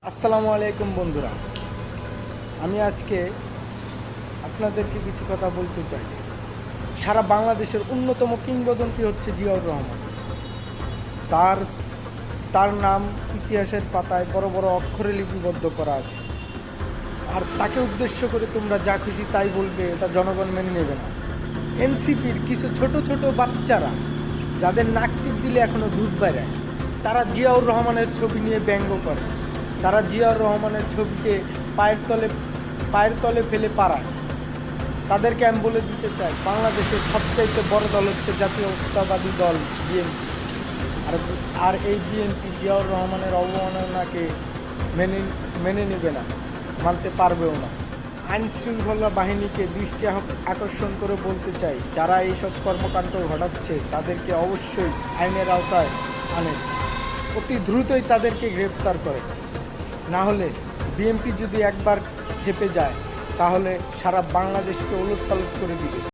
আসসালামু আলাইকুম বন্ধুরা, আমি আজকে আপনাদেরকে কিছু কথা বলতে চাই। সারা বাংলাদেশের অন্যতম কিংবদন্তি হচ্ছে জিয়াউর রহমান। তার তার নাম ইতিহাসের পাতায় বড় বড় অক্ষরে লিপিবদ্ধ করা আছে। আর তাকে উদ্দেশ্য করে তোমরা যা খুশি তাই বলবে, এটা জনগণ মেনে নেবে না। এনসিপির কিছু ছোট ছোট বাচ্চারা, যাদের নাক টিপ দিলে এখনও দুধ বেরায়, তারা জিয়াউর রহমানের ছবি নিয়ে ব্যঙ্গ করে। তারা জিয়াউর রহমানের ছবিকে পায়ের তলে ফেলে পাড়ায়। তাদেরকে আমি বলে দিতে চাই, বাংলাদেশের সবচাইতে বড় দল হচ্ছে জাতীয়তাবাদী দল বিএনপি। আর আর এই বিএনপি জিয়াউর রহমানের অবমাননাকে মেনে মেনে নেবে না, মানতে পারবেও না। আইন শৃঙ্খলা বাহিনীকে দৃষ্টি আকর্ষণ করে বলতে চাই, যারা এইসব কর্মকাণ্ড ঘটাচ্ছে তাদেরকে অবশ্যই আইনের আওতায় আনে, অতি দ্রুতই তাদেরকে গ্রেপ্তার করে। না হলে বিএনপি যদি একবার খেপে যায়, তাহলে সারা বাংলাদেশকে ওলটপালট করে দিবে।